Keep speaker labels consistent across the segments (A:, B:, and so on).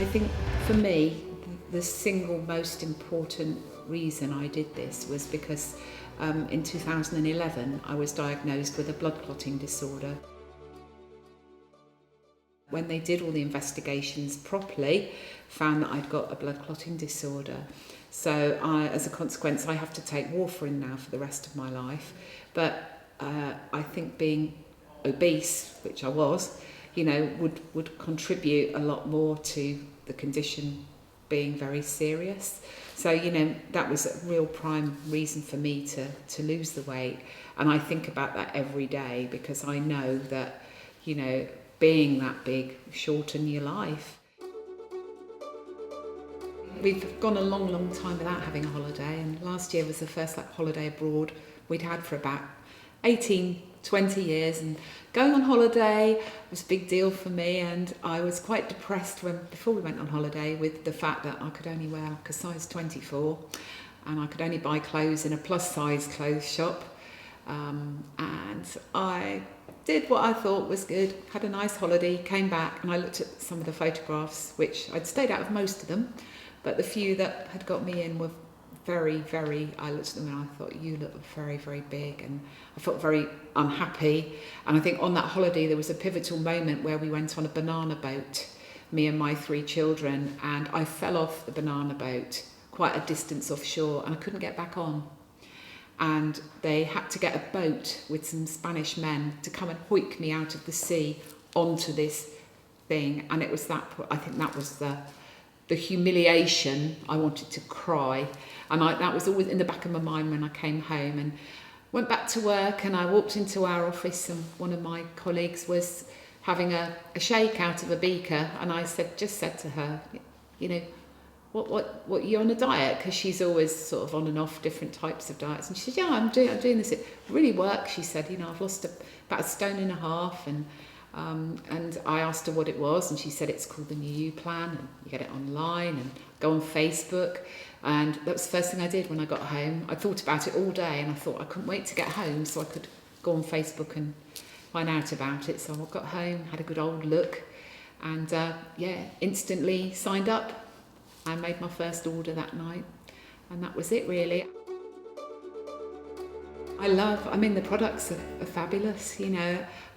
A: think for me, the single most important reason I did this was because in 2011 I was diagnosed with a blood clotting disorder. When they did all the investigations properly, found that I'd got a blood clotting disorder. So as a consequence, I have to take warfarin now for the rest of my life. But I think being obese, which I was, would contribute a lot more to the condition being very serious. So, that was a real prime reason for me to lose the weight. And I think about that every day because I know that, being that big shorten your life. We've gone a long, long time without having a holiday, and last year was the first holiday abroad we'd had for about 18, 20 years, and going on holiday was a big deal for me, and I was quite depressed before we went on holiday with the fact that I could only wear a size 24 and I could only buy clothes in a plus size clothes shop, and I did what I thought was good, had a nice holiday, came back and I looked at some of the photographs, which I'd stayed out of most of them, but the few that had got me in were very, very, I looked at them and I thought, you look very, very big, and I felt very unhappy. And I think on that holiday there was a pivotal moment where we went on a banana boat, me and my 3 children, and I fell off the banana boat quite a distance offshore and I couldn't get back on. And they had to get a boat with some Spanish men to come and hoik me out of the sea onto this thing. And it was I think that was the humiliation. I wanted to cry. And that was always in the back of my mind when I came home and went back to work, and I walked into our office and one of my colleagues was having a shake out of a beaker, and I just said to her, what you on a diet? Because she's always sort of on and off different types of diets. And she said, yeah, I'm doing this. It really works. She said, I've lost about 1.5 stone. And I asked her what it was, and she said it's called the New You Plan, and you get it online and go on Facebook. And that was the first thing I did when I got home. I thought about it all day, and I thought I couldn't wait to get home so I could go on Facebook and find out about it. So I got home, had a good old look, and instantly signed up. I made my first order that night, and that was it really. The products are fabulous,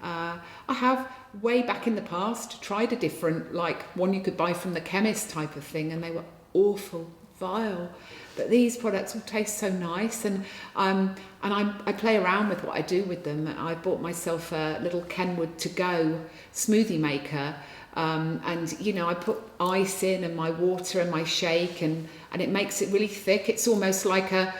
A: I have way back in the past tried a different, one you could buy from the chemist type of thing, and they were awful, vile. But these products all taste so nice, and I play around with what I do with them. I bought myself a little Kenwood to go smoothie maker, and I put ice in and my water and my shake, and it makes it really thick. It's almost like a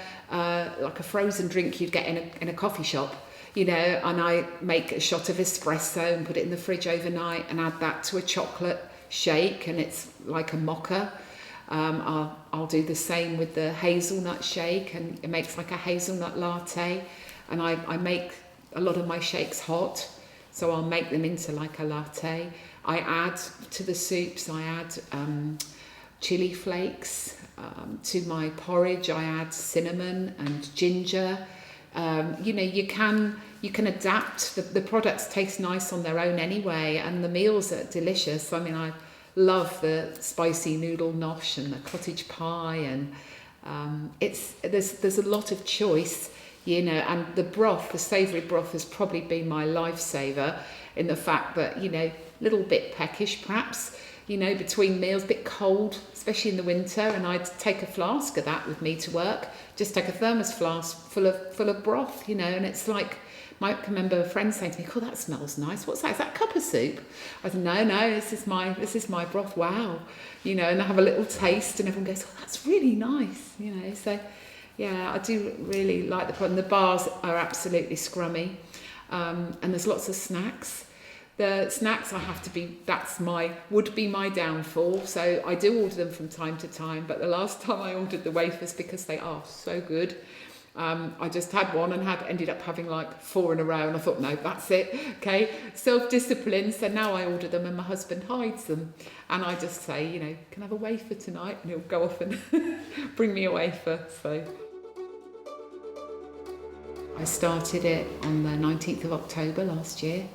A: frozen drink you'd get in a coffee shop, and I make a shot of espresso and put it in the fridge overnight and add that to a chocolate shake, and it's like a mocha. I'll do the same with the hazelnut shake, and it makes like a hazelnut latte. And I make a lot of my shakes hot, so I'll make them into like a latte. I add to the soups, I add chili flakes. To my porridge, I add cinnamon and ginger. You can adapt. The products taste nice on their own anyway, and the meals are delicious. I love the spicy noodle nosh and the cottage pie, and there's a lot of choice, and the broth, the savoury broth, has probably been my lifesaver in the fact that, little bit peckish perhaps, between meals, a bit cold, especially in the winter, and I'd take a flask of that with me to work, just take a thermos flask full of broth, and it's like, I can remember a friend saying to me, oh, that smells nice. What's that? Is that a cup of soup? I said, no, this is my broth. Wow. And I have a little taste, and everyone goes, oh, that's really nice. So yeah, I do really like the product. And the bars are absolutely scrummy. And there's lots of snacks. The snacks would be my downfall. So I do order them from time to time, but the last time I ordered the wafers, because they are so good, I just had one and ended up having 4 in a row, and I thought, no, that's it. Okay, self-discipline. So now I order them, and my husband hides them, and I just say, can I have a wafer tonight? And he'll go off and bring me a wafer. So I started it on the 19th of October last year,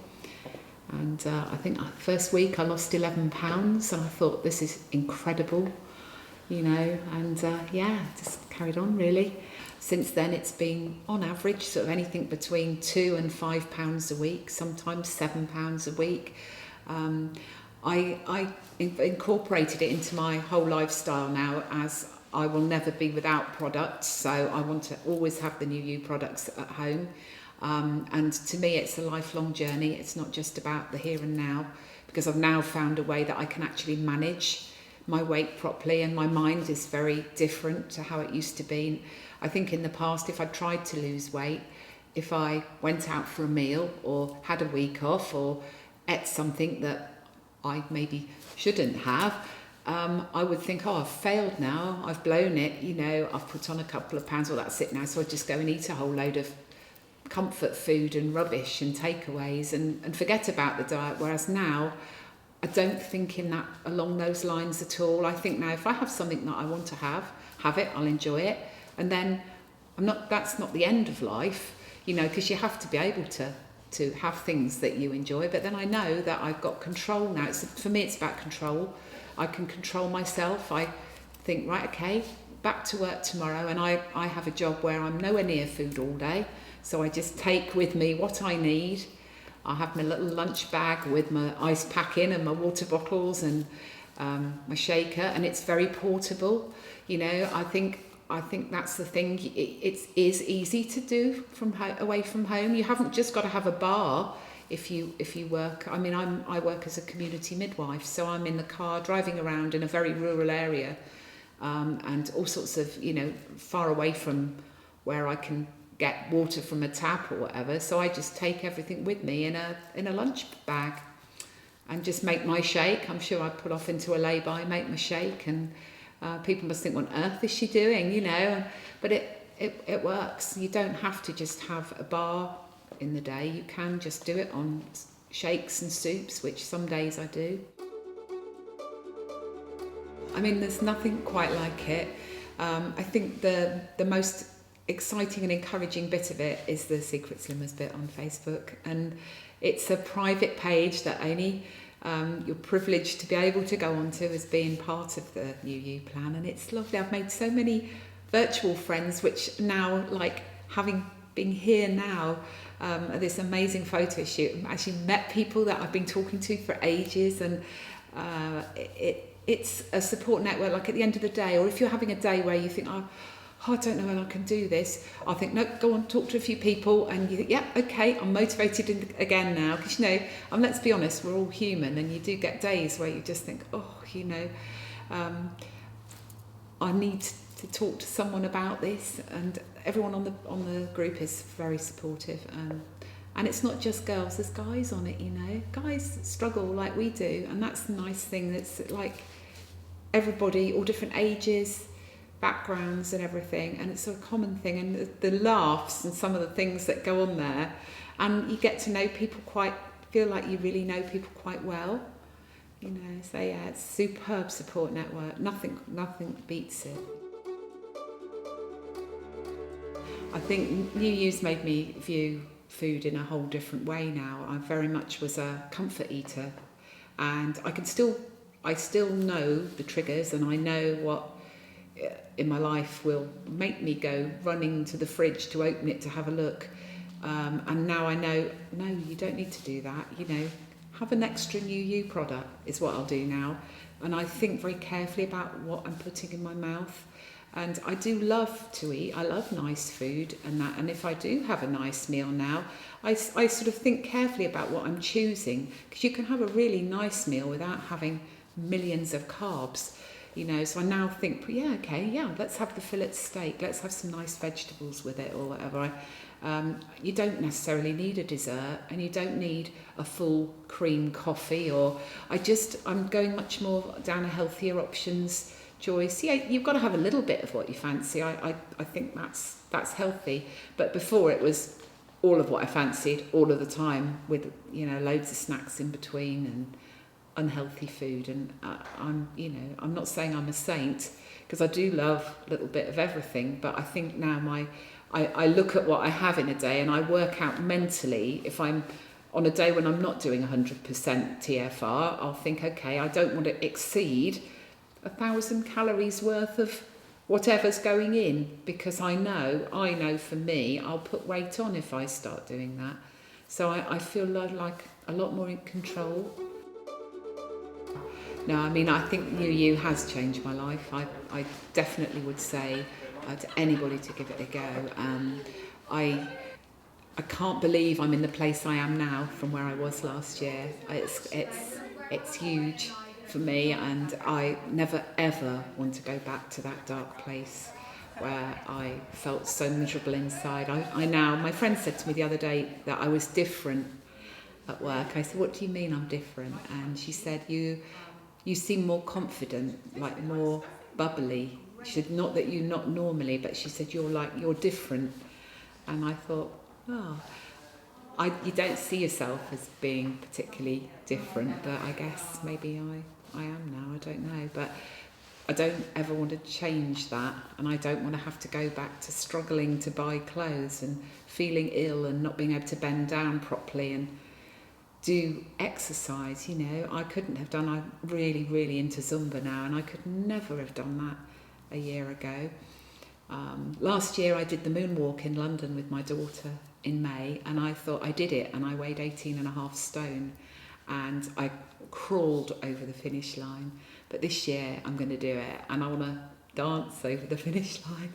A: And I think the first week I lost 11 pounds, and I thought, this is incredible, and just carried on really. Since then it's been on average sort of anything between £2 and £5 a week, sometimes £7 a week. I incorporated it into my whole lifestyle now, as I will never be without products, so I want to always have the New You products at home. And to me it's a lifelong journey. It's not just about the here and now, because I've now found a way that I can actually manage my weight properly, and my mind is very different to how it used to be. I think in the past, if I tried to lose weight, if I went out for a meal or had a week off or ate something that I maybe shouldn't have, I would think, I've failed now, I've blown it, I've put on a couple of pounds, well, that's it now, so I'd just go and eat a whole load of comfort food and rubbish and takeaways and forget about the diet. Whereas now, I don't think along those lines at all. I think now if I have something that I want to have it, I'll enjoy it. And then that's not the end of life, because you have to be able to have things that you enjoy. But then I know that I've got control now. For me, it's about control. I can control myself. I think, right, okay, back to work tomorrow. And I have a job where I'm nowhere near food all day. So I just take with me what I need. I have my little lunch bag with my ice pack in and my water bottles and my shaker, and it's very portable. I think that's the thing. It is easy to do away from home. You haven't just got to have a bar if you work. I mean, I work as a community midwife, so I'm in the car driving around in a very rural area, and all sorts of far away from where I can get water from a tap or whatever. So I just take everything with me in a lunch bag and just make my shake. I'm sure I put off into a lay-by, make my shake, and people must think, what on earth is she doing, but it works. You don't have to just have a bar in the day. You can just do it on shakes and soups, which some days I do. I mean, there's nothing quite like it. I think the most exciting and encouraging bit of it is the Secret Slimmers bit on Facebook, and it's a private page that only you're privileged to be able to go onto as being part of the New You plan, and it's lovely. I've made so many virtual friends, which now, like having been here now at this amazing photo shoot, I've actually met people that I've been talking to for ages, and it's a support network. Like at the end of the day, or if you're having a day where you think, I don't know when I can do this, I think, no, go on, talk to a few people, and you think, yeah, okay, I'm motivated again now. Because, let's be honest, we're all human, and you do get days where you just think, I need to talk to someone about this, and everyone on the group is very supportive. And it's not just girls, there's guys on it, Guys struggle like we do, and that's the nice thing. That's like everybody, all different ages, backgrounds and everything, and it's a common thing, and the laughs and some of the things that go on there, and you get to know people feel like you really know people quite well, so yeah, it's a superb support network. Nothing beats it. I think New You's made me view food in a whole different way now. I very much was a comfort eater, and I still know the triggers, and I know what in my life will make me go running to the fridge to open it to have a look, and now I know, no, you don't need to do that. Have an extra New You product is what I'll do now, and I think very carefully about what I'm putting in my mouth. And I do love to eat. I love nice food and that. And if I do have a nice meal now, I sort of think carefully about what I'm choosing, because you can have a really nice meal without having millions of carbs. So I now think, let's have the fillet steak, let's have some nice vegetables with it or whatever. You don't necessarily need a dessert, and you don't need a full cream coffee, I'm going much more down a healthier options choice. Yeah, you've got to have a little bit of what you fancy. I think that's healthy. But before, it was all of what I fancied all of the time, with loads of snacks in between and unhealthy food. And I'm not saying I'm a saint, because I do love a little bit of everything, but I think now I look at what I have in a day, and I work out mentally if I'm on a day when I'm not doing 100% TFR, I'll think, okay, I don't want to exceed 1,000 calories worth of whatever's going in, because I know for me, I'll put weight on if I start doing that. So I feel like a lot more in control. No, I mean, I think UU has changed my life. I definitely would say to anybody to give it a go. I can't believe I'm in the place I am now from where I was last year. It's huge for me, and I never ever want to go back to that dark place where I felt so miserable inside. My friend said to me the other day that I was different at work. I said, what do you mean I'm different? And she said, you seem more confident, like more bubbly. She said, not that you're not normally, but she said, you're different. And I thought, you don't see yourself as being particularly different, but I guess maybe I am now, I don't know. But I don't ever want to change that, and I don't want to have to go back to struggling to buy clothes and feeling ill and not being able to bend down properly and do exercise. I couldn't have done. I'm really, really into Zumba now, and I could never have done that a year ago. Last year I did the moonwalk in London with my daughter in May, and I thought I did it, and I weighed 18.5 stone, and I crawled over the finish line. But this year I'm going to do it, and I want to dance over the finish line.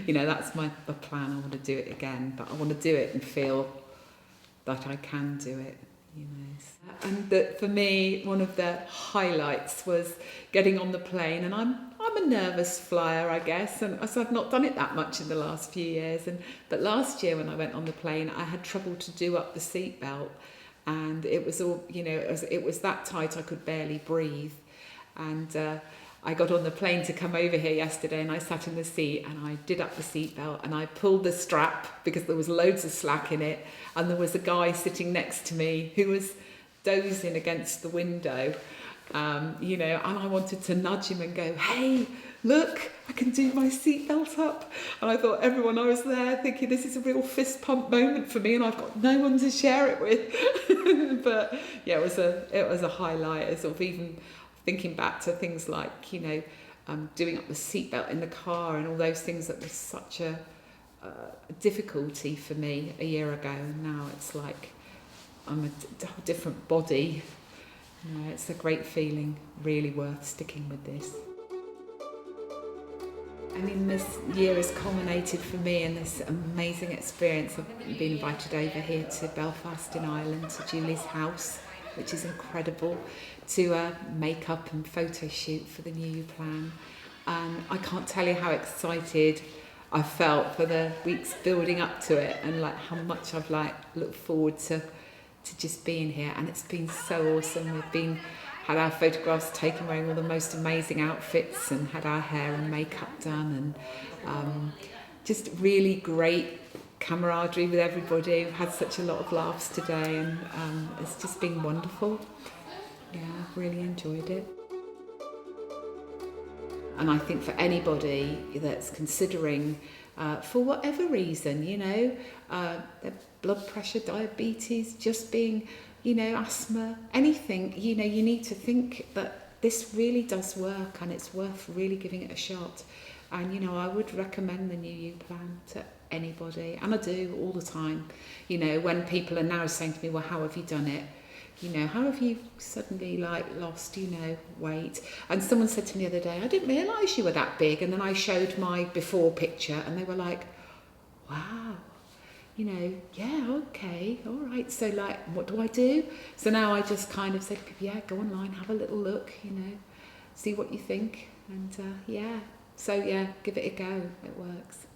A: That's my plan. I want to do it again, but I want to do it and feel that I can do it. And that for me, one of the highlights was getting on the plane, and I'm a nervous flyer, I guess, and so I've not done it that much in the last few years. But last year when I went on the plane, I had trouble to do up the seatbelt, and it was all, it was that tight I could barely breathe. And I got on the plane to come over here yesterday, and I sat in the seat and I did up the seatbelt and I pulled the strap because there was loads of slack in it, and there was a guy sitting next to me who was dozing against the window, and I wanted to nudge him and go, hey, look, I can do my seatbelt up. And I thought everyone I was there thinking this is a real fist pump moment for me, and I've got no one to share it with. But yeah, it was a highlight, sort of even thinking back to things like, doing up the seatbelt in the car and all those things that was such a difficulty for me a year ago. And now it's like I'm a different body. It's a great feeling, really worth sticking with this. I mean, this year has culminated for me in this amazing experience. I've been invited over here to Belfast in Ireland, to Julie's house, which is incredible, to a makeup and photo shoot for the New Plan. And I can't tell you how excited I felt for the weeks building up to it, and how much I've looked forward to just being here. And it's been so awesome. We've had our photographs taken wearing all the most amazing outfits, and had our hair and makeup done, and just really great camaraderie with everybody. We've had such a lot of laughs today, and it's just been wonderful. Yeah, I've really enjoyed it. And I think for anybody that's considering, for whatever reason, their blood pressure, diabetes, just being, asthma, anything, you need to think that this really does work, and it's worth really giving it a shot. And, I would recommend the New Plan to anybody, and I do all the time. When people are now saying to me, well, how have you done it? How have you suddenly lost, weight? And someone said to me the other day, I didn't realise you were that big. And then I showed my before picture, and they were like, wow, yeah, okay, all right. So what do I do? So now I just kind of said, yeah, go online, have a little look, see what you think. And so yeah, give it a go. It works.